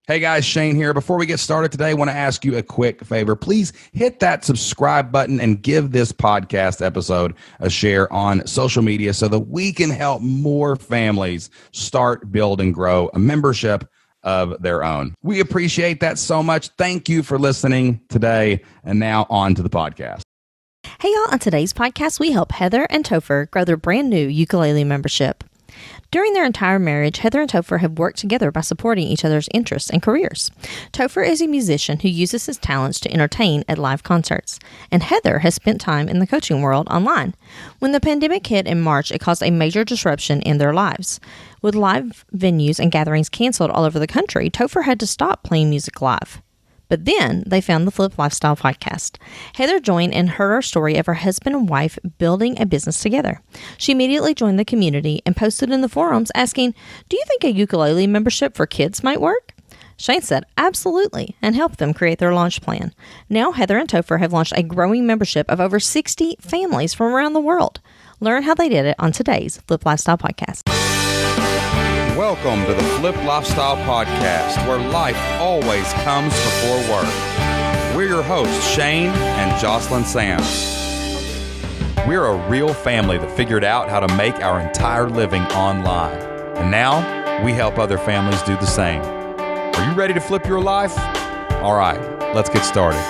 Hey guys, Shane here. Before we get started today, I want to ask you a quick favor. Please hit that subscribe button and give this podcast episode a share on social media so that we can help more families start, build, and grow a membership of their own. We appreciate that so much. Thank you for listening today. And now on to the podcast. Hey y'all, on today's podcast, we help Heather and Topher grow their brand new ukulele membership. During their entire marriage, Heather and Topher have worked together by supporting each other's interests and careers. Topher is a musician who uses his talents to entertain at live concerts, and Heather has spent time in the coaching world online. When the pandemic hit in March, it caused a major disruption in their lives. With live venues and gatherings canceled all over the country, Topher had to stop playing music live. But then they found the Flip Lifestyle podcast. Heather joined and heard our story of her husband and wife building a business together. She immediately joined the community and posted in the forums asking, "Do you think a ukulele membership for kids might work?" Shane said, "Absolutely," and helped them create their launch plan. Now Heather and Topher have launched a growing membership of over 60 families from around the world. Learn how they did it on today's Flip Lifestyle podcast. Welcome to the Flip Lifestyle Podcast, where life always comes before work. We're your hosts, Shane and Jocelyn Sams. We're a real family that figured out how to make our entire living online. And now we help other families do the same. Are you ready to flip your life? All right, let's get started.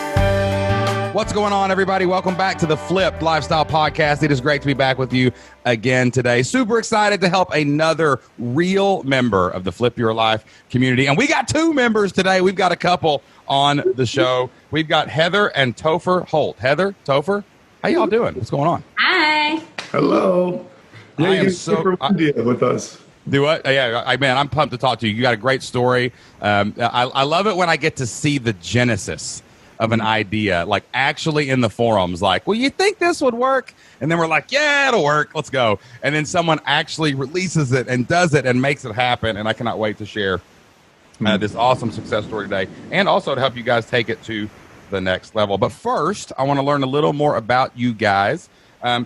What's going on, everybody? Welcome back to the Flip Lifestyle Podcast. It is great to be back with you again today. Super excited to help another real member of the Flip Your Life community. And we got two members today. We've got a couple on the show. We've got Heather and Topher Holt. Heather, Topher, how y'all doing? What's going on? Hi. Hello. Yeah, I am super windy with us. Do what? Yeah, man, I'm pumped to talk to you. You got a great story. I love it when I get to see the genesis of an idea, like actually in the forums, like, well, you think this would work? And then we're like, yeah, it'll work. Let's go. And then someone actually releases it and does it and makes it happen. And I cannot wait to share this awesome success story today, and also to help you guys take it to the next level. But first, I want to learn a little more about you guys.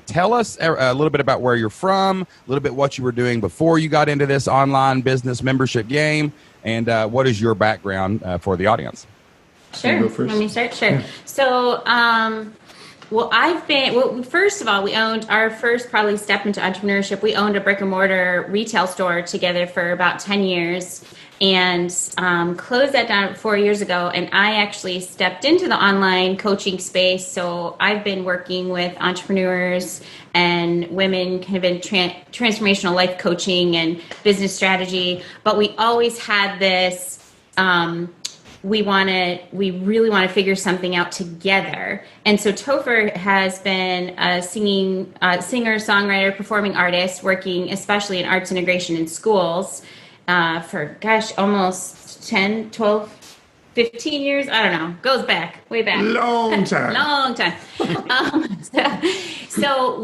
Tell us a little bit about where you're from, a little bit what you were doing before you got into this online business membership game, and what is your background for the audience? Sure. Let me start. Sure. Yeah. So, first of all, we owned our first probably step into entrepreneurship. We owned a brick and mortar retail store together for about 10 years and closed that down 4 years ago. And I actually stepped into the online coaching space. So I've been working with entrepreneurs and women kind of in transformational life coaching and business strategy. But we always had this, we really want to figure something out together. And so Topher has been a singer, songwriter, performing artist, working especially in arts integration in schools for, almost 10, 12, 15 years. I don't know. Goes back, way back. Long time. Long time. So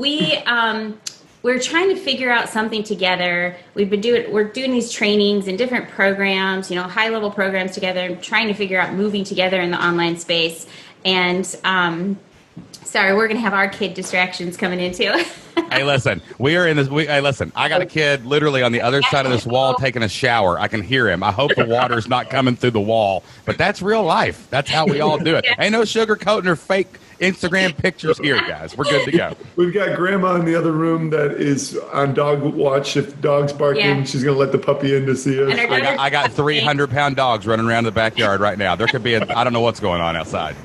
we're trying to figure out something together. We're doing these trainings and different programs, high level programs together, trying to figure out moving together in the online space. And sorry, we're going to have our kid distractions coming in too. Hey, listen, we are in this. Hey, listen, I got a kid literally on the other side of this wall taking a shower. I can hear him. I hope the water's not coming through the wall, but that's real life. That's how we all do it. Yeah. Ain't no sugarcoating or fake Instagram pictures here, guys. We're good to go. We've got grandma in the other room that is on dog watch. If the dog's barking, Yeah. She's going to let the puppy in to see us. I got 300-pound dogs running around the backyard right now. There could be I don't know what's going on outside.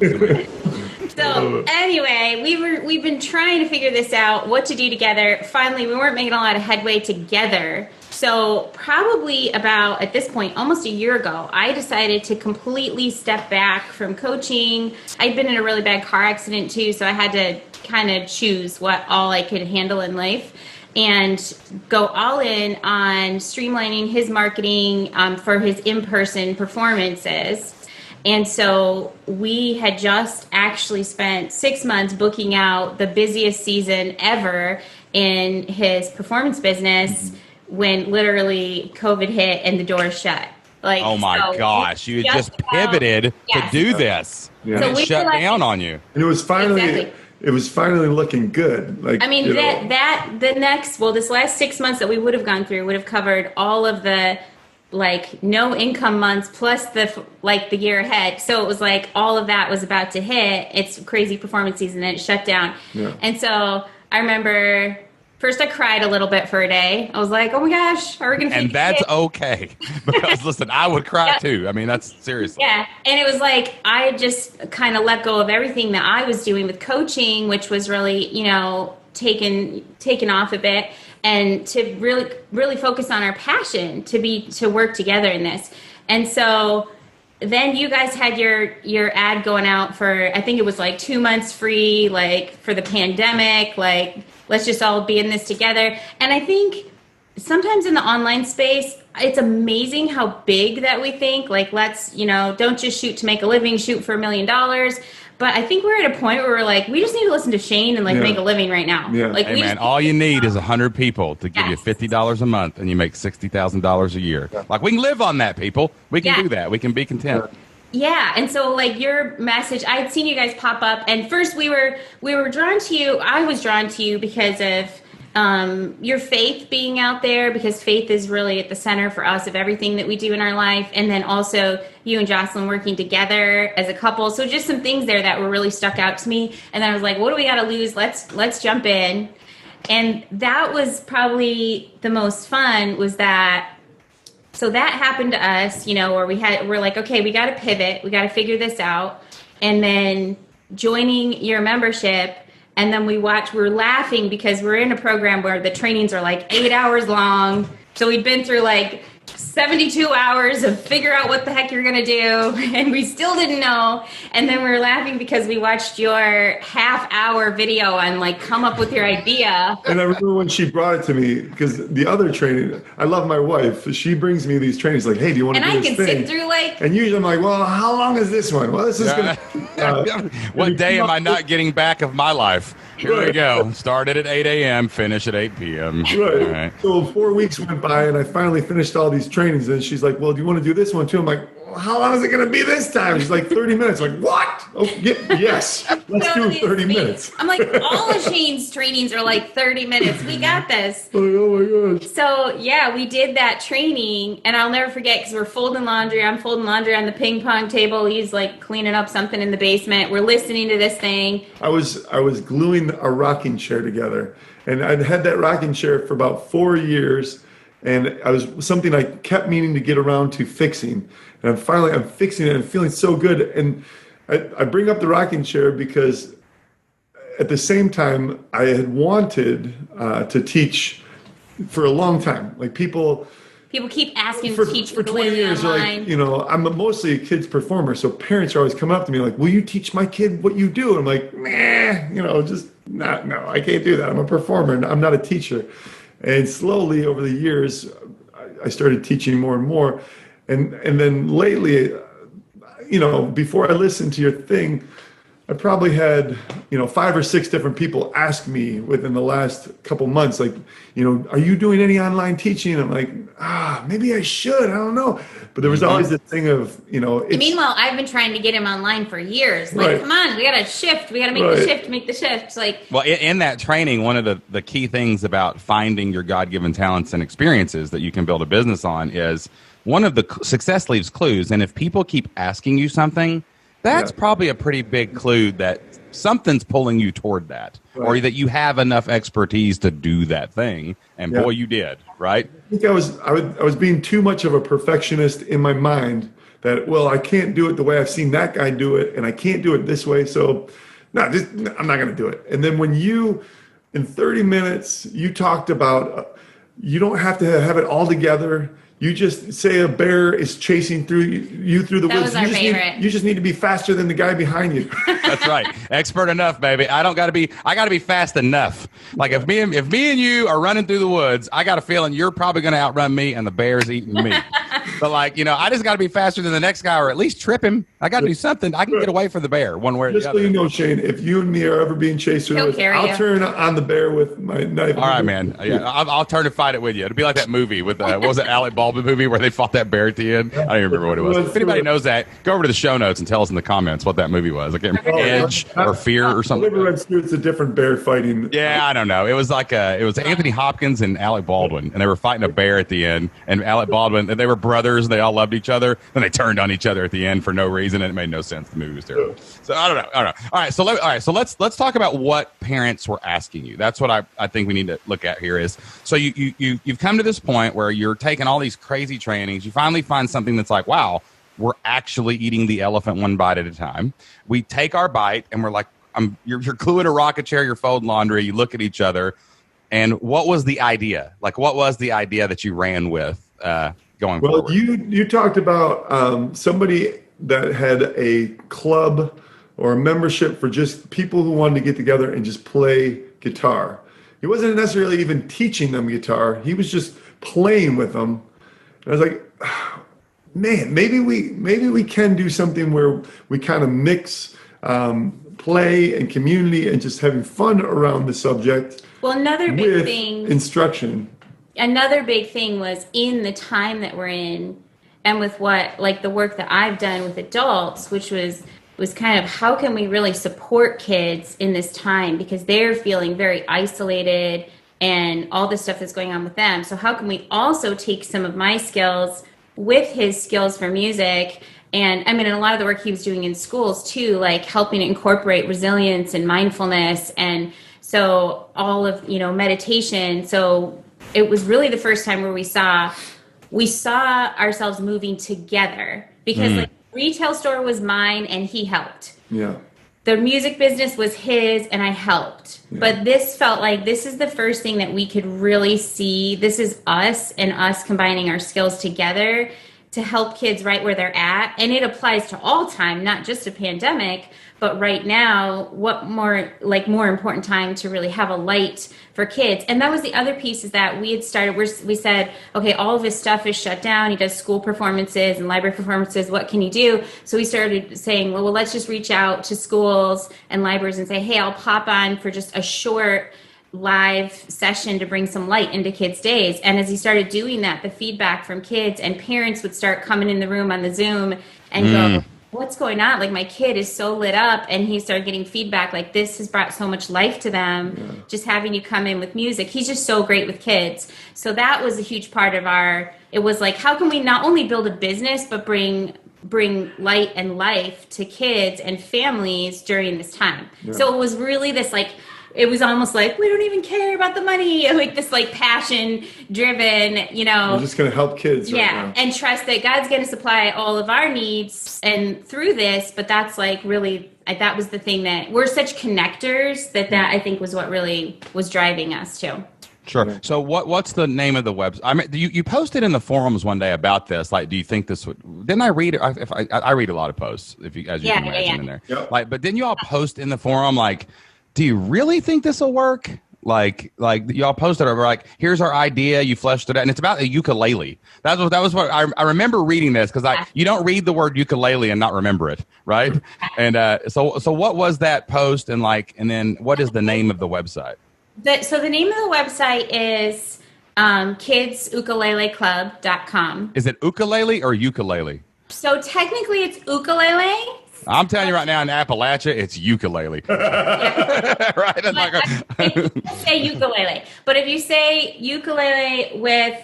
So anyway, we've been trying to figure this out, what to do together. Finally, we weren't making a lot of headway together. So probably about, at this point, almost a year ago, I decided to completely step back from coaching. I'd been in a really bad car accident too, so I had to kind of choose what all I could handle in life and go all in on streamlining his marketing for his in-person performances. And so we had just actually spent 6 months booking out the busiest season ever in his performance business when literally COVID hit and the doors shut. Like, oh my gosh, you just pivoted to do this. Yeah. So we shut down on you. And it was finally looking good. Like, I mean, this last 6 months that we would have gone through would have covered all of the like no income months plus the year ahead. So it was like all of that was about to hit. It's crazy performance season and it shut down. Yeah. And so I remember first I cried a little bit for a day. I was like, oh my gosh, are we going to feed And the that's kids? okay. Because listen, I would cry Yeah. too. I mean, that's seriously. Yeah. And it was like, I just kind of let go of everything that I was doing with coaching, which was really, taken off a bit, and to really focus on our passion to work together in this. And so then you guys had your ad going out for, I think it was like 2 months free, like for the pandemic, like let's just all be in this together. And I think sometimes in the online space, it's amazing how big that we think, like, let's, don't just shoot to make a living, shoot for $1 million. But I think we're at a point where we're like, we just need to listen to Shane and make a living right now. Yeah. Like, Hey, man, all you need is 100 people to give you Yes. $50 a month and you make $60,000 a year. Like, we can live on that, people. We can Yeah. do that. We can be content. Yeah, and so like your message, I had seen you guys pop up, and first we were drawn to you. I was drawn to you because of your faith being out there, because faith is really at the center for us of everything that we do in our life, and then also you and Jocelyn working together as a couple. So just some things there that were really stuck out to me, and then I was like, what do we got to lose? Let's jump in, and that was probably the most fun. Was that. So that happened to us, where we're like, okay, we got to pivot. We got to figure this out. And then joining your membership. And then we were laughing because we're in a program where the trainings are like 8 hours long. So we'd been through like 72 hours of figure out what the heck you're going to do. And we still didn't know. And then we were laughing because we watched your half-hour video on like come up with your idea. And I remember when she brought it to me, because the other training, I love my wife. She brings me these trainings like, hey, do you want to And do I this can thing? sit through like, And usually I'm like, well, how long is this one? Well, this is going to... What day am I not getting back of my life? Here we Right. go. Started at 8 a.m., finish at 8 p.m. Right. All right. So 4 weeks went by and I finally finished all these trainings. And she's like, well, do you want to do this one too? I'm like, well, how long is it going to be this time? She's like, 30 minutes. I'm like, what? Oh, yes. Let's do totally 30 insane. minutes. I'm like, all of Shane's trainings are like 30 minutes. We got this. Like, oh my gosh. So yeah, we did that training, and I'll never forget because we're folding laundry. I'm folding laundry on the ping pong table. He's like cleaning up something in the basement. We're listening to this thing. I was gluing a rocking chair together, and I'd had that rocking chair for about 4 years, and I was something I kept meaning to get around to fixing, and I'm fixing it and feeling so good. And I bring up the rocking chair because at the same time I had wanted to teach for a long time. Like people keep asking for to teach for 20 ukulele years, online. like, I'm mostly a kids performer, so parents are always coming up to me like, will you teach my kid what you do? And I'm like, nah, just not, no, I can't do that. I'm a performer and I'm not a teacher. And slowly over the years, I started teaching more and more. And then lately, before I listened to your thing, I probably had, 5 or 6 different people ask me within the last couple months, like, are you doing any online teaching? I'm like, maybe I should. I don't know. But there was always this thing of, it's, Meanwhile, I've been trying to get him online for years. Like, Right. come on, we got to shift. We got to make the shift. It's like, Well, in that training, one of the key things about finding your God-given talents and experiences that you can build a business on is one of the success leaves clues. And if people keep asking you something, that's probably a pretty big clue that something's pulling you toward that, or Right. that you have enough expertise to do that thing. And boy, you did, right? I think I was being too much of a perfectionist in my mind that, well, I can't do it the way I've seen that guy do it, and I can't do it this way. So I'm not going to do it. And then when in 30 minutes, you talked about, you don't have to have it all together. You just say a bear is chasing you through the That woods. was our favorite. You just need to be faster than the guy behind you. That's right. Expert enough, baby. I got to be fast enough. Like if me and you are running through the woods, I got a feeling you're probably going to outrun me and the bear's eating me. But I just got to be faster than the next guy, or at least trip him. I got to do something. I can get away from the bear one way or Just the so other. you know, Shane, if you and me are ever being chased through the woods, carry I'll you. turn on the bear with my knife. All right, man. Yeah, I'll turn and fight it with you. It'll be like that movie with what was it, Alec Baldwin movie where they fought that bear at the end? I don't even remember what it was. If anybody knows that, go over to the show notes and tell us in the comments what that movie was. I can't remember. Edge or Fear or something. Liver Red Suit's a different bear fighting. Yeah, I don't know. It was like it was Anthony Hopkins and Alec Baldwin, and they were fighting a bear at the end. And Alec Baldwin, and they were brothers and they all loved each other. Then they turned on each other at the end for no reason, and it made no sense. The movie was terrible. So I don't know. All right. So let's talk about what parents were asking you. That's what I think we need to look at here is, so you've come to this point where you're taking all these crazy trainings. You finally find something that's like, wow, we're actually eating the elephant one bite at a time. We take our bite and we're like, you're gluing a rocket chair, you're folding laundry, you look at each other. And what was the idea? Like, what was the idea that you ran with going forward? Well, you talked about somebody that had a club or a membership for just people who wanted to get together and just play guitar. He wasn't necessarily even teaching them guitar. He was just playing with them. And I was like, man, maybe we can do something where we kind of mix play and community and just having fun around the subject. Well, another big thing, instruction. Another big thing was in the time that we're in, and with what, like the work that I've done with adults, which was kind of how can we really support kids in this time, because they're feeling very isolated and all this stuff that's going on with them. So how can we also take some of my skills with his skills for music, and I mean, a lot of the work he was doing in schools too, like helping incorporate resilience and mindfulness, and so all of, meditation. So it was really the first time where we saw ourselves moving together, because like retail store was mine and he helped. Yeah. The music business was his and I helped. Yeah. But this felt like this is the first thing that we could really see. This is us and us combining our skills together to help kids right where they're at. And it applies to all time, not just a pandemic, but right now, what more important time to really have a light for kids. And that was the other piece, is that we had started, we said, okay, all of his stuff is shut down. He does school performances and library performances. What can he do? So we started saying, well, let's just reach out to schools and libraries and say, hey, I'll pop on for just a short live session to bring some light into kids' days. And as he started doing that, the feedback from kids and parents would start coming in the room on the Zoom and go, what's going on? Like, my kid is so lit up. And he started getting feedback like, this has brought so much life to them, just having you come in with music. He's just so great with kids. So that was a huge part of it was like, how can we not only build a business, but bring light and life to kids and families during this time. So it was really this, like, it was almost like, we don't even care about the money, like this, like, passion driven, We're just going to help kids. Yeah. Right now. And trust that God's going to supply all of our needs and through this. But that's like really, that was the thing, that we're such connectors that I think was what really was driving us too. Sure. So what's the name of the website? I mean, you posted in the forums one day about this. Like, do you think this would? Didn't I read it? I read a lot of posts, as you can imagine in there. Yep. Like, but didn't you all post in the forum like, do you really think this will work? Like y'all posted over like, here's our idea. You fleshed it out, and it's about a ukulele. That was what I remember reading this, because you don't read the word ukulele and not remember it, right? And so what was that post, and then what is the name of the website? So the name of the website is kidsukulele.com. Is it ukulele or ukulele? So technically it's ukulele. I'm telling you right now, in Appalachia, it's ukulele. Right? Say ukulele. But if you say ukulele with,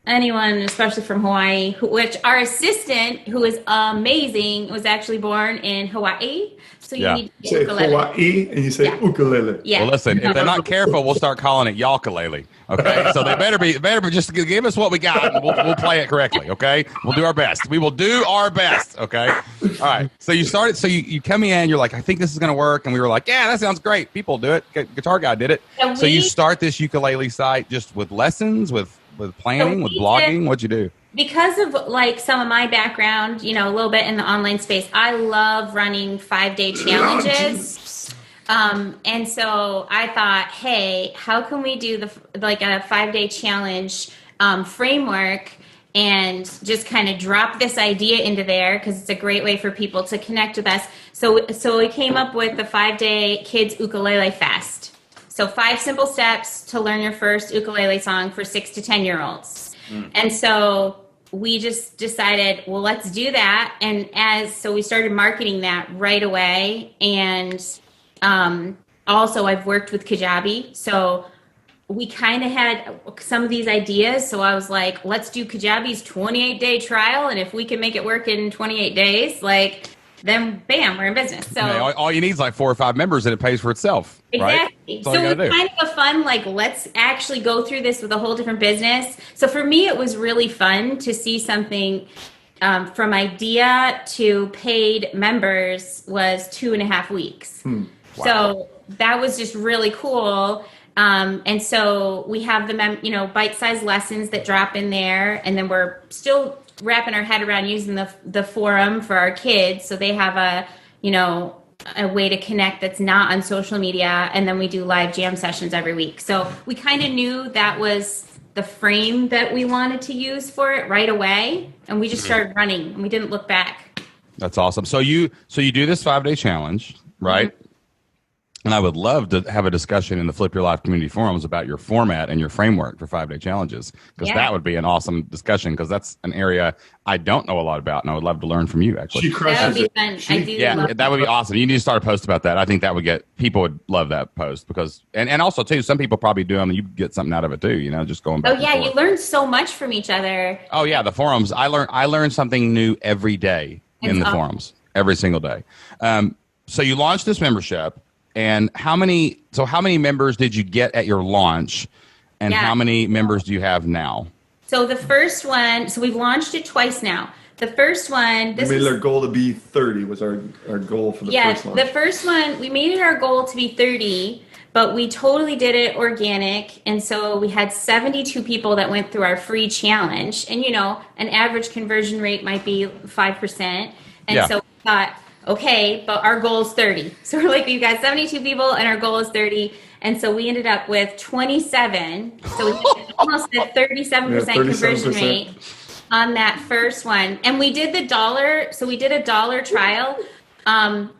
anyone, especially from Hawaii, which our assistant, who is amazing, was actually born in Hawaii. So you need to say ukulele. Hawaii and you say ukulele. Yeah. Well, listen, if they're not careful, we'll start calling it yakulele. Okay, so they better be just give us what we got, and we'll play it correctly. Okay, we'll do our best. We will do our best. Okay, all right. So you started. So you come in. You're like, I think this is going to work, and we were like, yeah, that sounds great. People do it. Guitar Guy did it. So you start this ukulele site just with lessons, with planning, with blogging. What'd you do? Because of like some of my background, a little bit in the online space, I love running 5-day challenges. And so I thought, hey, how can we do a 5-day challenge framework and just kind of drop this idea into there, because it's a great way for people to connect with us. So we came up with the 5-day Kids Ukulele Fest. So 5 simple steps to learn your first ukulele song for 6 to 10-year-olds. And so we just decided, well, let's do that. And so we started marketing that right away. And also I've worked with Kajabi. So we kind of had some of these ideas. So I was like, let's do Kajabi's 28-day trial. And if we can make it work in 28 days, like, then bam, we're in business. So all you need is like 4 or 5 members and it pays for itself. Exactly. Right? So it was kind of a fun, like, let's actually go through this with a whole different business. So for me, it was really fun to see something from idea to paid members was 2.5 weeks. Wow. So that was just really cool. And so we have the, bite-sized lessons that drop in there. And then we're still wrapping our head around using the forum for our kids. So they have a way to connect that's not on social media. And then we do live jam sessions every week. So we kind of knew that was the frame that we wanted to use for it right away. And we just started running and we didn't look back. That's awesome. So you do this 5-day challenge, right? Mm-hmm. And I would love to have a discussion in the Flip Your Life community forums about your format and your framework for 5-day challenges, because that would be an awesome discussion, because that's an area I don't know a lot about, and I would love to learn from you, actually. She crushes it. That would be fun. That would be awesome. You need to start a post about that. I think that would people would love that post, because, and also too, some people probably do them and you get something out of it too, just going back. Oh yeah, you learn so much from each other. Oh yeah, the forums. I learn something new every day in the forums, every single day. So you launched this membership. And how many members did you get at your launch, and how many members do you have now? So the first one, so we've launched it twice now. The first one, we made it our goal to be 30 was our goal for the first launch. The first one, we made it our goal to be 30, but we totally did it organic. And so we had 72 people that went through our free challenge. And, an average conversion rate might be 5%. And so we thought, okay, but our goal is 30. So we're like, we've got 72 people and our goal is 30. And so we ended up with 27. So we almost a 37% conversion rate on that first one. And we did the $1. So we did a $1 trial,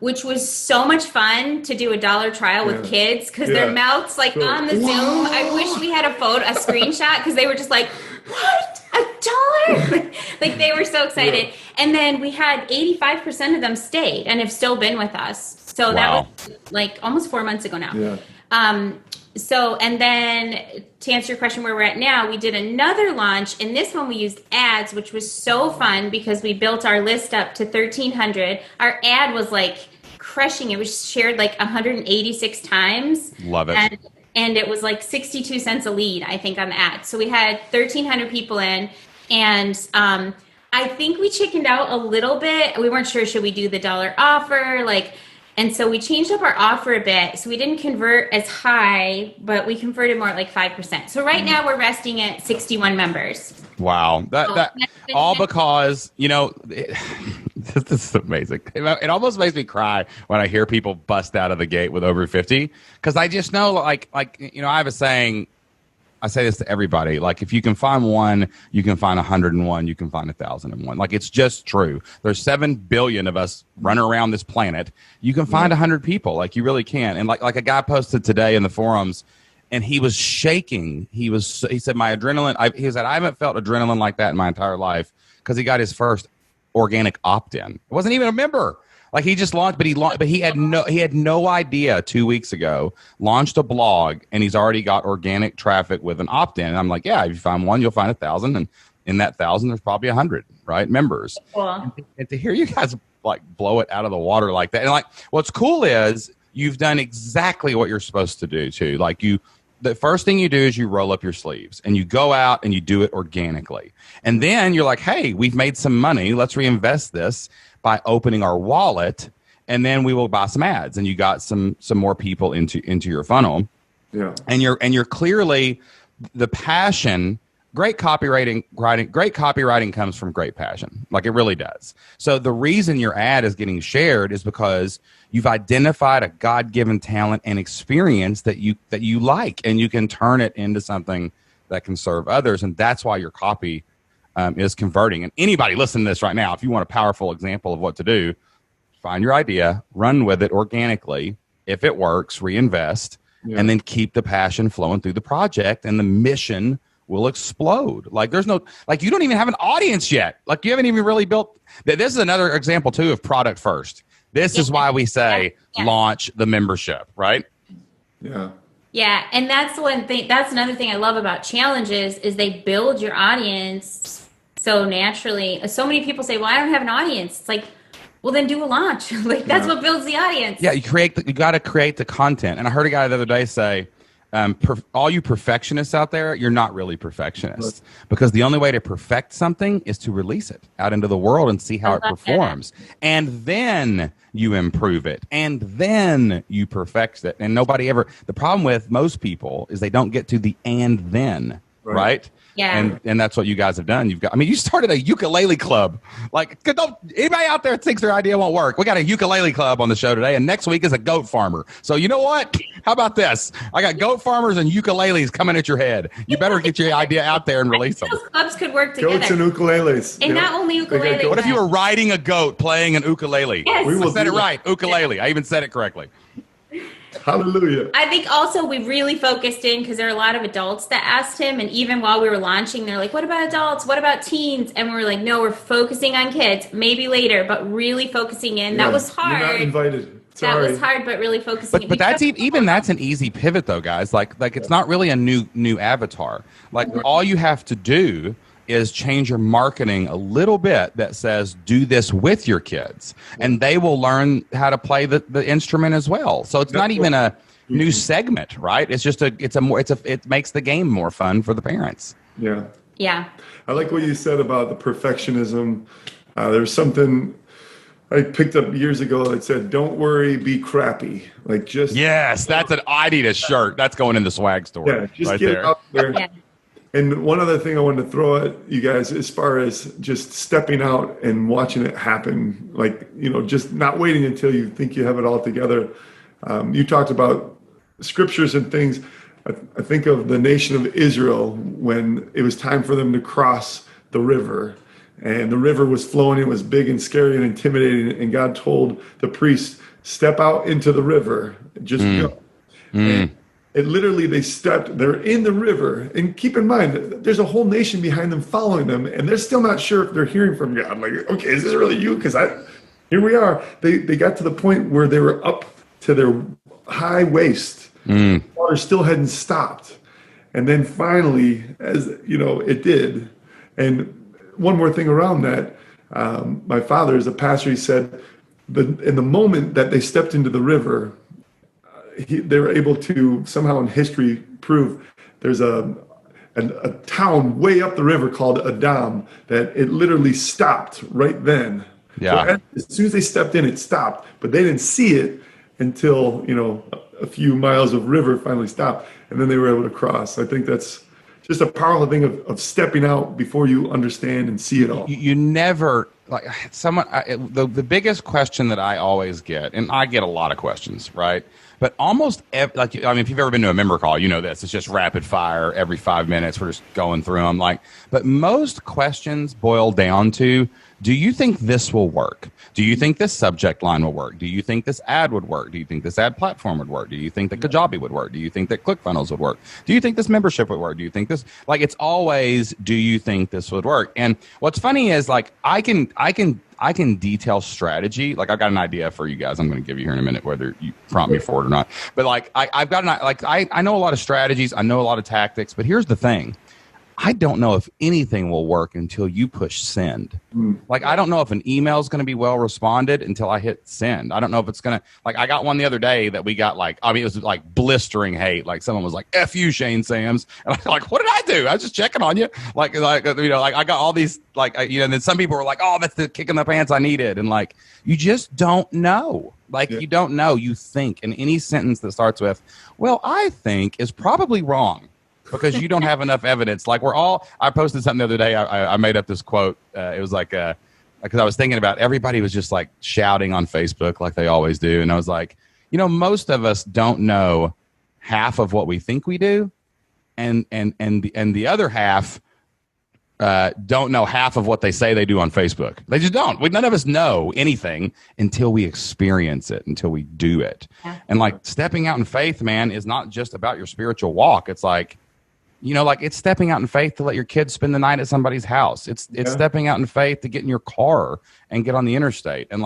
which was so much fun to do a $1 trial with kids, because their mouths on the Zoom. I wish we had a screenshot, because they were just like, what? $1? Like they were so excited. And then we had 85% of them stayed and have still been with us. So that was like almost 4 months ago now. Yeah. And then to answer your question where we're at now, we did another launch, and this one we used ads, which was so fun because we built our list up to 1,300. Our ad was like crushing. It was shared like 186 times. Love it. And it was like 62 cents a lead, I think, on the ad. So we had 1,300 people in, and I think we chickened out a little bit. We weren't sure, should we do the $1 offer? And so we changed up our offer a bit. So we didn't convert as high, but we converted more at like 5%. So right now we're resting at 61 members. Wow. That all because, this is amazing. It almost makes me cry when I hear people bust out of the gate with over 50, because I just know, I have a saying, I say this to everybody, like, if you can find one, you can find 101, you can find 1,001. Like, it's just true. There's 7 billion of us running around this planet. You can find 100 people, like you really can. And like a guy posted today in the forums, and he was shaking. He said, my adrenaline, he said, I haven't felt adrenaline like that in my entire life, because he got his first organic opt-in. It wasn't even a member. Like, he just launched, but he had no idea 2 weeks ago, launched a blog, and he's already got organic traffic with an opt-in. And I'm like, yeah, if you find one, you'll find 1,000. And in that 1,000, there's probably 100, right? Members. Cool. And to hear you guys like blow it out of the water like that. And like, what's cool is you've done exactly what you're supposed to do too. Like, the first thing you do is you roll up your sleeves and you go out and you do it organically. And then you're like, hey, we've made some money. Let's reinvest this by opening our wallet, and then we will buy some ads. And you got some more people into your funnel. Yeah. And you're clearly the passion. Great copywriting comes from great passion. Like, it really does. So the reason your ad is getting shared is because you've identified a God-given talent and experience that you like, and you can turn it into something that can serve others. And that's why your copy is converting. And anybody listening to this right now, if you want a powerful example of what to do, find your idea, run with it organically. If it works, reinvest, and then keep the passion flowing through the project, and the mission will explode. Like, there's no, like, you don't even have an audience yet. Like, you haven't even really built. This is another example too of product first. This is why we say launch the membership, right? Yeah. Yeah, and that's one thing. That's another thing I love about challenges is they build your audience so naturally. So many people say, "Well, I don't have an audience." It's like, well, then do a launch. Like that's what builds the audience. Yeah, you got to create the content. And I heard a guy the other day say, all you perfectionists out there, you're not really perfectionists, because the only way to perfect something is to release it out into the world and see how it performs. And then you improve it. And then you perfect it. And the problem with most people is they don't get to the and then, right? Yeah. And that's what you guys have done. You started a ukulele club. Like, anybody out there thinks their idea won't work? We got a ukulele club on the show today, and next week is a goat farmer. So you know what? How about this? I got goat farmers and ukuleles coming at your head. You better get your idea out there and release them. Those clubs could work together. Goats and ukuleles. And not only ukulele. What if you were riding a goat playing an ukulele? Yes. I said it right. Ukulele. I even said it correctly. Hallelujah. I think also we really focused in because there are a lot of adults that asked him, and even while we were launching, they're like, what about adults? What about teens? And we're like, no, we're focusing on kids, maybe later, but really focusing in. That was hard. You're not invited. Sorry. That was hard, but really focusing. But that's that's an easy pivot though, guys. Like it's not really a new avatar. Like all you have to do is change your marketing a little bit that says do this with your kids, and they will learn how to play the instrument as well. So it's not even a new segment, right? It's just it makes the game more fun for the parents. Yeah. I like what you said about the perfectionism. There's something I picked up years ago that said, "Don't worry, be crappy." Like I need a shirt. That's going in the swag store. Yeah, just right get there. it out there. Yeah. And one other thing I wanted to throw at you guys, as far as just stepping out and watching it happen, like, just not waiting until you think you have it all together. You talked about scriptures and things. I think of the nation of Israel when it was time for them to cross the river, and the river was flowing. It was big and scary and intimidating. And God told the priest, step out into the river, just go. And it literally, they're in the river. And keep in mind, there's a whole nation behind them following them, and they're still not sure if they're hearing from God. Like, okay, is this really you? Because here we are. They got to the point where they were up to their high waist. Water still hadn't stopped. And then finally, as it did. And one more thing around that, my father is a pastor. He said, in the moment that they stepped into the river, they were able to somehow in history prove there's a town way up the river called Adam that it literally stopped right then. Yeah. So as soon as they stepped in, it stopped, but they didn't see it until, a few miles of river finally stopped, and then they were able to cross. I think that's just a powerful thing of stepping out before you understand and see it all. You never the biggest question that I always get, and I get a lot of questions, right? But almost if you've ever been to a member call, you know this. It's just rapid fire every 5 minutes. We're just going through them. But most questions boil down to, do you think this will work? Do you think this subject line will work? Do you think this ad would work? Do you think this ad platform would work? Do you think that Kajabi would work? Do you think that ClickFunnels would work? Do you think this membership would work? Do you think this? It's always, do you think this would work? And what's funny is I can detail strategy. I've got an idea for you guys. I'm going to give you here in a minute, whether you prompt me for it or not. But I've got I know a lot of strategies. I know a lot of tactics. But here's the thing: I don't know if anything will work until you push send. I don't know if an email is going to be well responded until I hit send. I don't know if it's going to, I got one the other day that we got it was blistering hate. Someone was like, F you, Shane Sams. And I'm like, what did I do? I was just checking on you. I got all these, and then some people were like, oh, that's the kick in the pants I needed. And you just don't know. You don't know. You think, and any sentence that starts with, well, I think, is probably wrong. Because you don't have enough evidence. I posted something the other day. I made up this quote. It was because I was thinking about everybody was just shouting on Facebook like they always do. And I was like, most of us don't know half of what we think we do. And the other half don't know half of what they say they do on Facebook. They just don't. None of us know anything until we experience it, until we do it. Yeah. And stepping out in faith, man, is not just about your spiritual walk. It's it's stepping out in faith to let your kids spend the night at somebody's house. It's stepping out in faith to get in your car and get on the interstate. And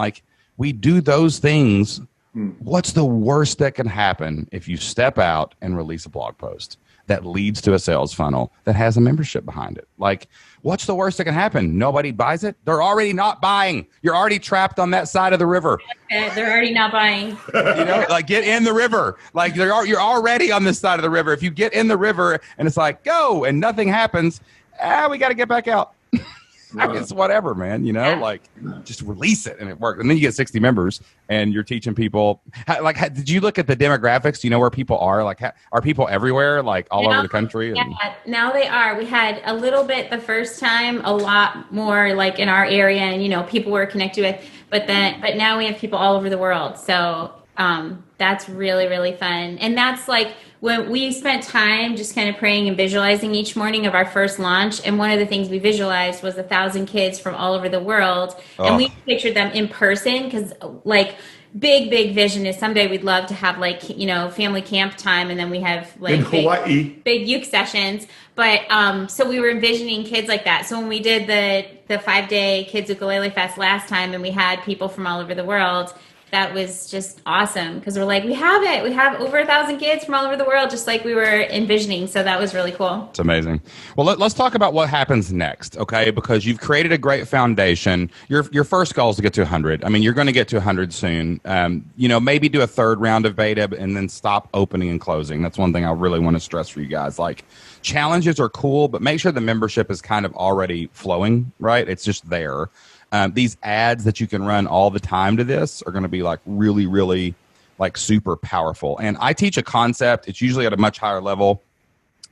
we do those things What's the worst that can happen if you step out and release a blog post that leads to a sales funnel that has a membership behind it? Like, what's the worst that can happen? Nobody buys it. They're already not buying. You're already trapped on that side of the river. They're already not buying. Like, get in the river. Like, you're already on this side of the river. If you get in the river and it's like, go, and nothing happens, we got to get back out. It's whatever, man, like just release it and it worked. And then you get 60 members and you're teaching people did you look at the demographics? Do you know where people are? Like, are people everywhere, like all over the country? Yeah, now they are. We had a little bit the first time, a lot more like in our area and, people we're connected with, but now we have people all over the world. So that's really, really fun. And that's like when we spent time just kind of praying and visualizing each morning of our first launch. And one of the things we visualized was 1,000 kids from all over the world. Oh. And we pictured them in person because like big vision is someday we'd love to have like, family camp time. And then we have like in Hawaii, big uke sessions. But so we were envisioning kids like that. So when we did the 5-day Kids Ukulele Fest last time and we had people from all over the world, that was just awesome because we're like, we have it. We have over 1,000 kids from all over the world, just like we were envisioning. So that was really cool. It's amazing. Well, let's talk about what happens next, okay? Because you've created a great foundation. Your first goal is to get to 100. I mean, you're going to get to 100 soon. Maybe do a third round of beta and then stop opening and closing. That's one thing I really want to stress for you guys. Like, challenges are cool, but make sure the membership is kind of already flowing, right? It's just there. These ads that you can run all the time to this are going to be like really, really like super powerful. And I teach a concept. It's usually at a much higher level.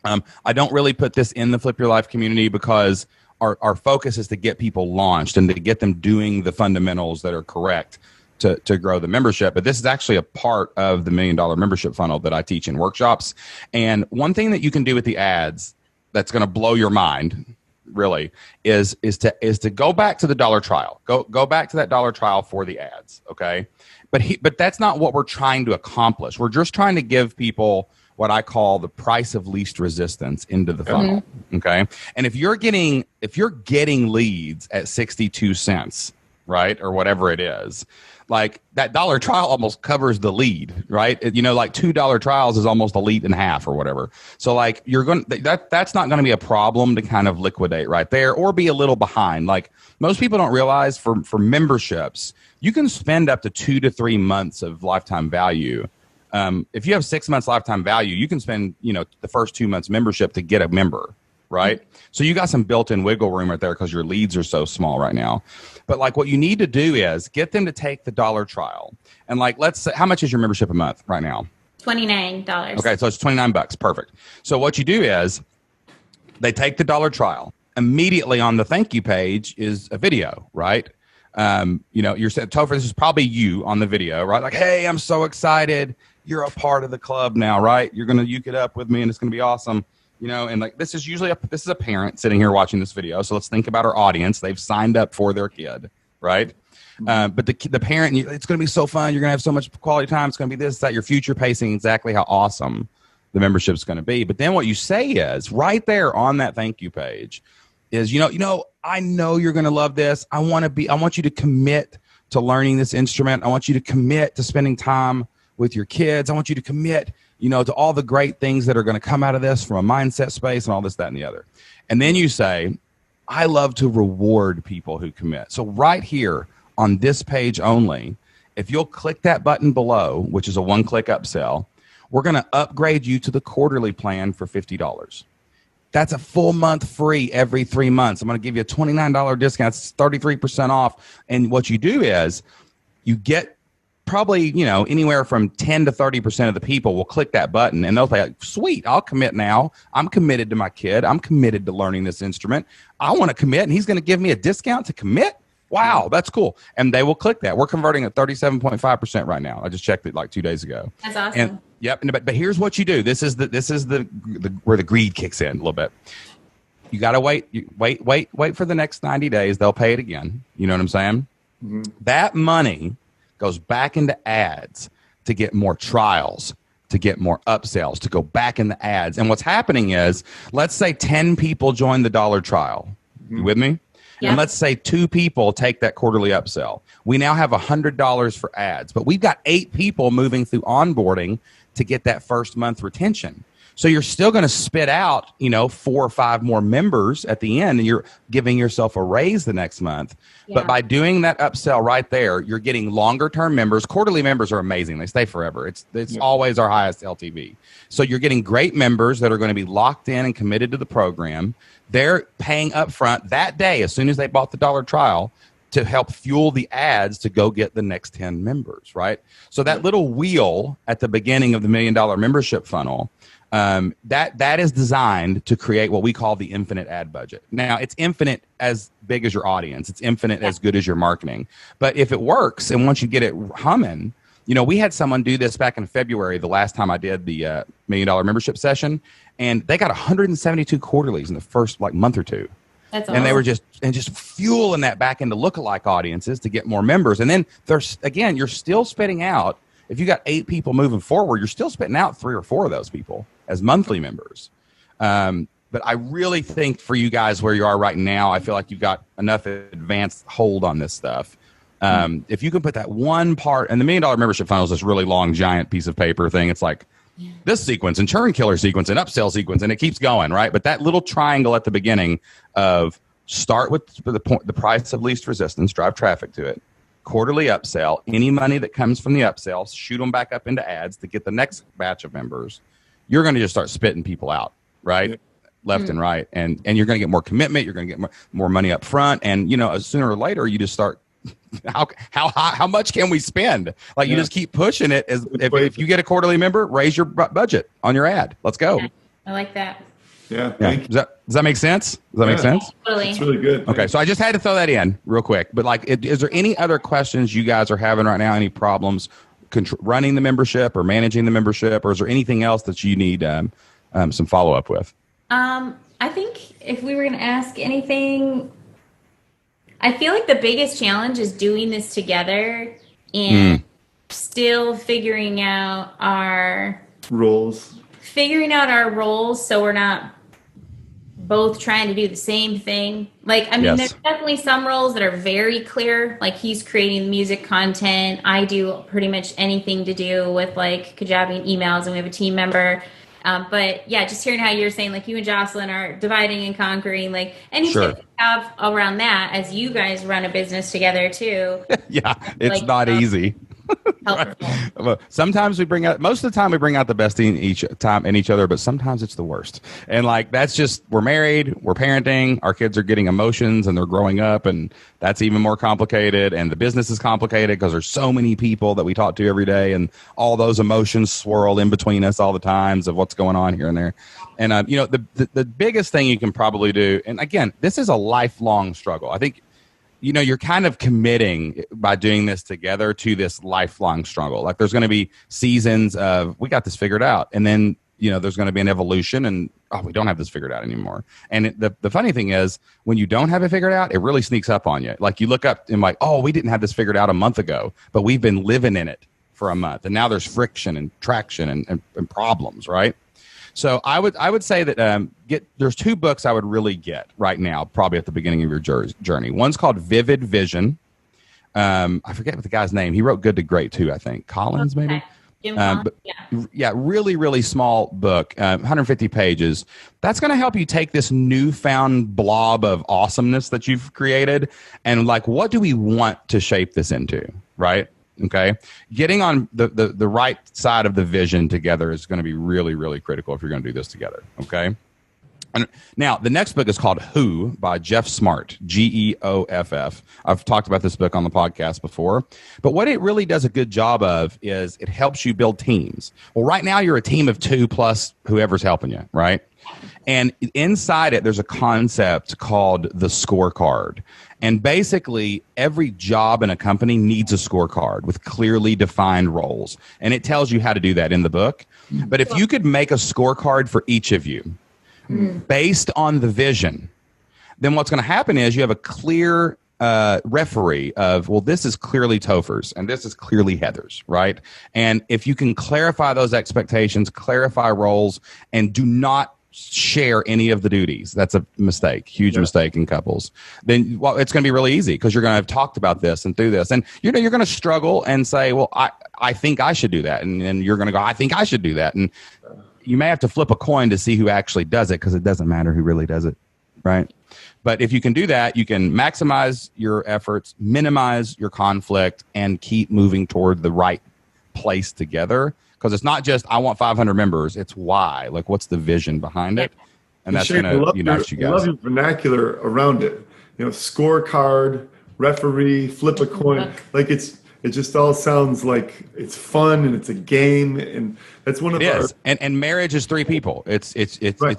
I don't really put this in the Flip Your Life community because our focus is to get people launched and to get them doing the fundamentals that are correct to grow the membership. But this is actually a part of the $1 Million membership funnel that I teach in workshops. And one thing that you can do with the ads that's going to blow your mind really is to go back to the dollar trial. Go back to that dollar trial for the ads, okay? But that's not what we're trying to accomplish. We're just trying to give people what I call the price of least resistance into the funnel, okay? And if you're getting leads at 62 cents, right, or whatever it is, like that dollar trial almost covers the lead, right? Like $2 trials is almost a lead and a half or whatever. So like that's not going to be a problem to kind of liquidate right there or be a little behind. Like most people don't realize for memberships, you can spend up to 2 to 3 months of lifetime value. If you have 6 months lifetime value, you can spend, the first 2 months membership to get a member, right? So you got some built-in wiggle room right there because your leads are so small right now. But like what you need to do is get them to take the dollar trial. And like, let's say, how much is your membership a month right now? $29. Okay, so it's $29. Perfect. So what you do is they take the dollar trial. Immediately on the thank you page is a video, right? You're saying, Topher, this is probably you on the video, right? Like, hey, I'm so excited. You're a part of the club now, right? You're going to uke it up with me and it's going to be awesome. And like this is a parent sitting here watching this video. So let's think about our audience. They've signed up for their kid, right? But the parent, it's going to be so fun. You're going to have so much quality time. It's going to be this, that. You're future pacing exactly how awesome the membership is going to be. But then what you say is right there on that thank you page is, I know you're going to love this. I want you to commit to learning this instrument. I want you to commit to spending time with your kids. I want you to commit to all the great things that are going to come out of this from a mindset space and all this, that, and the other. And then you say, I love to reward people who commit. So right here on this page only, if you'll click that button below, which is a one-click upsell, we're going to upgrade you to the quarterly plan for $50. That's a full month free every 3 months. I'm going to give you a $29 discount. It's 33% off. And what you do is you get probably, anywhere from 10 to 30% of the people will click that button and they'll say, sweet, I'll commit now. I'm committed to my kid. I'm committed to learning this instrument. I want to commit and he's going to give me a discount to commit. Wow, that's cool. And they will click that. We're converting at 37.5% right now. I just checked it like 2 days ago. That's awesome. And, yep. But here's what you do. This is the where the greed kicks in a little bit. You got to wait for the next 90 days. They'll pay it again. You know what I'm saying? Mm-hmm. That money goes back into ads to get more trials, to get more upsells, to go back in the ads. And what's happening is, let's say 10 people join the dollar trial. You with me? Yeah. And let's say 2 people take that quarterly upsell. We now have $100 for ads, but we've got 8 people moving through onboarding to get that first month retention. So you're still going to spit out, 4 or 5 more members at the end, and you're giving yourself a raise the next month. Yeah. But by doing that upsell right there, you're getting longer term members. Quarterly members are amazing. They stay forever. It's always our highest LTV. So you're getting great members that are going to be locked in and committed to the program. They're paying up front that day as soon as they bought the $1 trial to help fuel the ads to go get the next 10 members, right? So that little wheel at the beginning of the $1 million membership funnel, that is designed to create what we call the infinite ad budget. Now, it's infinite as big as your audience. It's infinite as good as your marketing. But if it works, and once you get it humming, we had someone do this back in February, the last time I did the $1 million membership session, and they got 172 quarterlies in the first month or 2. That's awesome. And they were just fueling that back into lookalike audiences to get more members. And then you're still spitting out. If you got 8 people moving forward, you're still spitting out 3 or 4 of those people as monthly members. But I really think for you guys where you are right now, I feel like you've got enough advanced hold on this stuff. If you can put that one part, and the $1 million membership funnel is this really long, giant piece of paper thing. It's like this sequence and churn killer sequence and upsell sequence, and it keeps going, right? But that little triangle at the beginning of start with the price of least resistance, drive traffic to it. Quarterly upsell, any money that comes from the upsell, shoot them back up into ads to get the next batch of members. You're going to just start spitting people out, right? Left and right. And you're going to get more commitment. You're going to get more money up front. And, sooner or later, you just start, how much can we spend? You just keep pushing it. If you get a quarterly member, raise your budget on your ad. Let's go. Yeah, I like that. Yeah. Does that make sense? Does that make sense? Totally. It's really good. Okay, so I just had to throw that in real quick. But is there any other questions you guys are having right now? Any problems running the membership or managing the membership, or is there anything else that you need some follow up with? I think if we were going to ask anything, I feel like the biggest challenge is doing this together and still figuring out our roles. So we're not both trying to do the same thing. There's definitely some roles that are very clear. He's creating music content. I do pretty much anything to do with Kajabi and emails, and we have a team member. But yeah, just hearing how you're saying, you and Jocelyn are dividing and conquering, any tips you have around that as you guys run a business together too. Yeah, it's not easy. Right. Sometimes most of the time we bring out the best in each other, but sometimes it's the worst. And that's just, we're married, we're parenting, our kids are getting emotions and they're growing up, and that's even more complicated. And the business is complicated because there's so many people that we talk to every day, and all those emotions swirl in between us all the times of what's going on here and there. And the biggest thing you can probably do, and again, this is a lifelong struggle. I think you're kind of committing by doing this together to this lifelong struggle. There's going to be seasons of, we got this figured out. And then, there's going to be an evolution and, we don't have this figured out anymore. And the funny thing is, when you don't have it figured out, it really sneaks up on you. You look up and we didn't have this figured out a month ago, but we've been living in it for a month. And now there's friction and traction and problems, right? So I would say that there's 2 books I would really get right now, probably at the beginning of your journey. One's called Vivid Vision. I forget what the guy's name. He wrote Good to Great too, I think. Collins, maybe? Jim Collins, yeah, really, really small book, 150 pages. That's going to help you take this newfound blob of awesomeness that you've created and what do we want to shape this into, right? Okay. Getting on the right side of the vision together is going to be really, really critical if you're going to do this together. Okay. And now the next book is called Who by Jeff Smart, Geoff. I've talked about this book on the podcast before, but what it really does a good job of is it helps you build teams. Well, right now you're a team of 2 plus whoever's helping you, right? And inside it, there's a concept called the scorecard. And basically, every job in a company needs a scorecard with clearly defined roles. And it tells you how to do that in the book. But if you could make a scorecard for each of you based on the vision, then what's going to happen is you have a clear referee of, well, this is clearly Topher's and this is clearly Heather's, right? And if you can clarify those expectations, clarify roles, and do not share any of the duties. That's a mistake, huge mistake in couples. Then it's going to be really easy because you're going to have talked about this and through this. And you're going to struggle and say, well, I think I should do that. And you're going to go, I think I should do that. And you may have to flip a coin to see who actually does it because it doesn't matter who really does it. Right. But if you can do that, you can maximize your efforts, minimize your conflict, and keep moving toward the right place together. Because it's not just, I want 500 members. It's why. Like, what's the vision behind it? And that's going to unite you guys. I love your vernacular around it. Scorecard, referee, flip a coin. Like, it just all sounds like it's fun and it's a game. And that's one of our... And marriage is 3 people. It's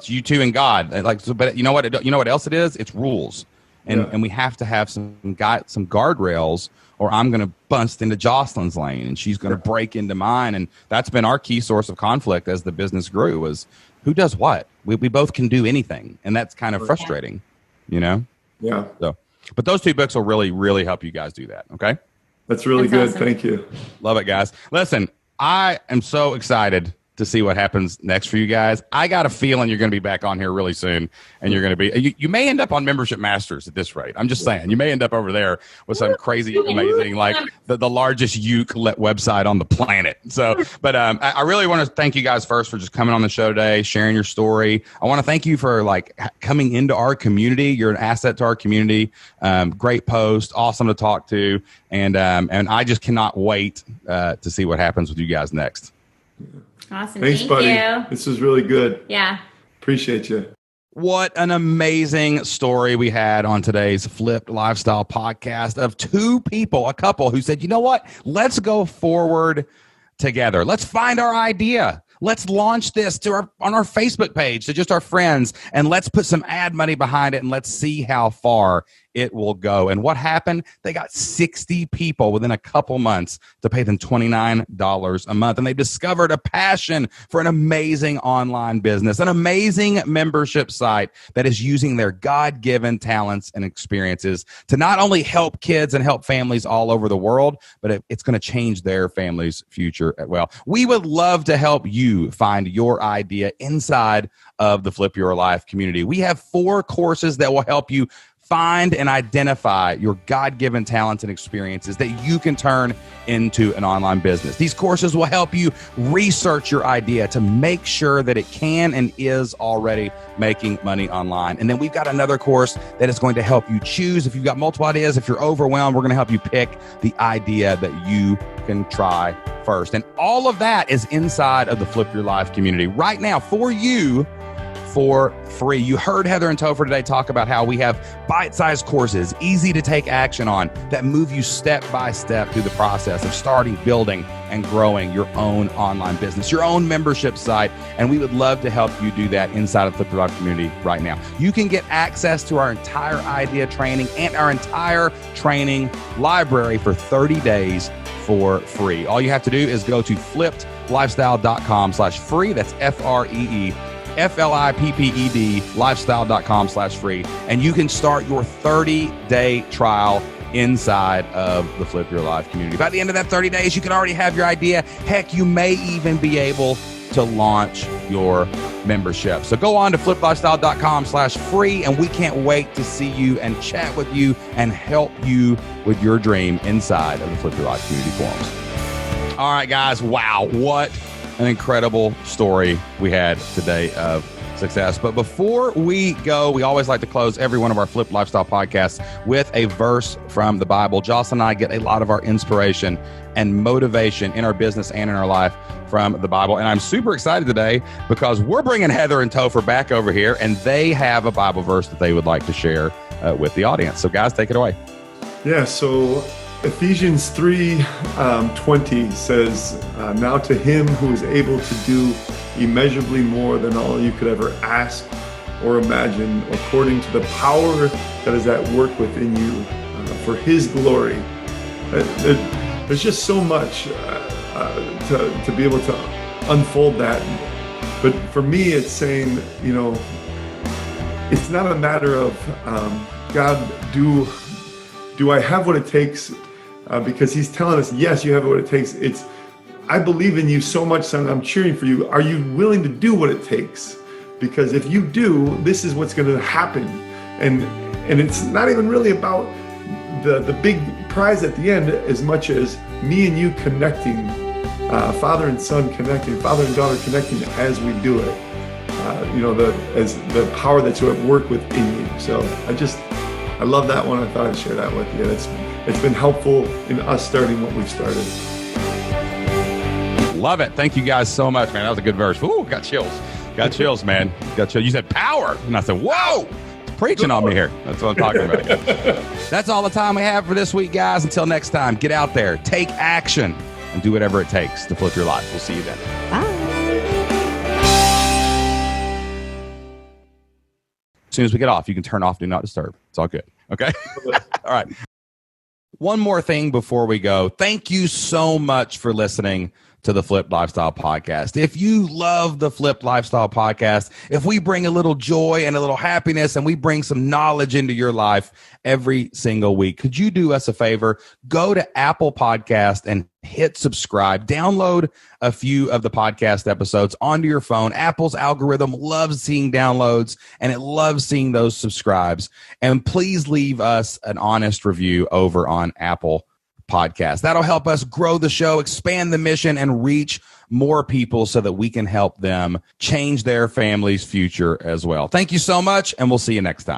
you two and God. Like, so, but you know what else it is? It's rules. And we have to have some guardrails, or I'm going to bust into Jocelyn's lane and she's going to break into mine. And that's been our key source of conflict as the business grew, was who does what. We both can do anything, and that's kind of frustrating, Yeah. So, but those 2 books will really, really help you guys do that. Okay. That's really good. Awesome. Thank you. Love it, guys. Listen, I am so excited to see what happens next for you guys. I got a feeling you're going to be back on here really soon, and you're going to be, you may end up on Membership Masters at this rate. I'm just saying, you may end up over there with some crazy, amazing, like the largest ukulele website on the planet. So, but I really want to thank you guys first for just coming on the show today, sharing your story. I want to thank you for coming into our community. You're an asset to our community. Great post, awesome to talk to. And I just cannot wait to see what happens with you guys next. Awesome. Thanks, Thank buddy. you. This was really good. Yeah. Appreciate you. What an amazing story we had on today's Flipped Lifestyle podcast of 2 people, a couple who said, you know what? Let's go forward together. Let's find our idea. Let's launch this on our Facebook page to just our friends, and let's put some ad money behind it, and let's see how far it will go. And what happened? They got 60 people within a couple months to pay them $29 a month. And they discovered a passion for an amazing online business, an amazing membership site that is using their God-given talents and experiences to not only help kids and help families all over the world, but it's going to change their family's future as well. We would love to help you find your idea inside of the Flip Your Life community. We have 4 courses that will help you find and identify your God-given talents and experiences that you can turn into an online business. These courses will help you research your idea to make sure that it can and is already making money online. And then we've got another course that is going to help you choose. If you've got multiple ideas, if you're overwhelmed, we're going to help you pick the idea that you can try first. And all of that is inside of the Flip Your Life community right now for you, for free. You heard Heather and Topher today talk about how we have bite-sized courses, easy to take action on, that move you step by step through the process of starting, building, and growing your own online business, your own membership site. And we would love to help you do that inside of the Flip Your Life community right now. You can get access to our entire idea training and our entire training library for 30 days for free. All you have to do is go to flippedlifestyle.com/free. That's FREE. FLIPPED lifestyle.com/free, and you can start your 30-day trial inside of the Flip Your Life community. By the end of that 30 days, you can already have your idea. Heck, you may even be able to launch your membership. So go on to flippedlifestyle.com/free, and we can't wait to see you and chat with you and help you with your dream inside of the Flip Your Life community forums. All right, guys. Wow. What an incredible story we had today of success. But before we go, we always like to close every one of our Flip Lifestyle podcasts with a verse from the Bible. Jocelyn and I get a lot of our inspiration and motivation in our business and in our life from the Bible. And I'm super excited today because we're bringing Heather and Topher back over here, and they have a Bible verse that they would like to share with the audience. So guys, take it away. Yeah, so Ephesians 3:20 says, now to him who is able to do immeasurably more than all you could ever ask or imagine, according to the power that is at work within you, for his glory. There's just so much to be able to unfold that. But for me, it's saying, it's not a matter of, God, do I have what it takes? Because he's telling us, yes, you have what it takes. I believe in you so much, son. I'm cheering for you. Are you willing to do what it takes? because if you do, this is what's going to happen. And it's not even really about the big prize at the end as much as me and you connecting, father and son connecting, father and daughter connecting as we do it. As the power that's at work within you. So I love that one. I thought I'd share that with you. It's been helpful in us starting what we've started. Love it. Thank you guys so much, man. That was a good verse. Ooh, got chills. Got chills, man. Got chills. You said power. And I said, whoa, it's preaching on me here. That's what I'm talking about. That's all the time we have for this week, guys. Until next time, get out there, take action, and do whatever it takes to flip your life. We'll see you then. Bye. As soon as we get off, you can turn off Do Not Disturb. It's all good. Okay? All right. One more thing before we go. Thank you so much for listening to the Flipped Lifestyle Podcast. If you love the Flipped Lifestyle Podcast, if we bring a little joy and a little happiness and we bring some knowledge into your life every single week, could you do us a favor? Go to Apple Podcast and hit subscribe. Download a few of the podcast episodes onto your phone. Apple's algorithm loves seeing downloads and it loves seeing those subscribes. And please leave us an honest review over on Apple Podcast. That'll help us grow the show, expand the mission, and reach more people so that we can help them change their family's future as well. Thank you so much, and we'll see you next time.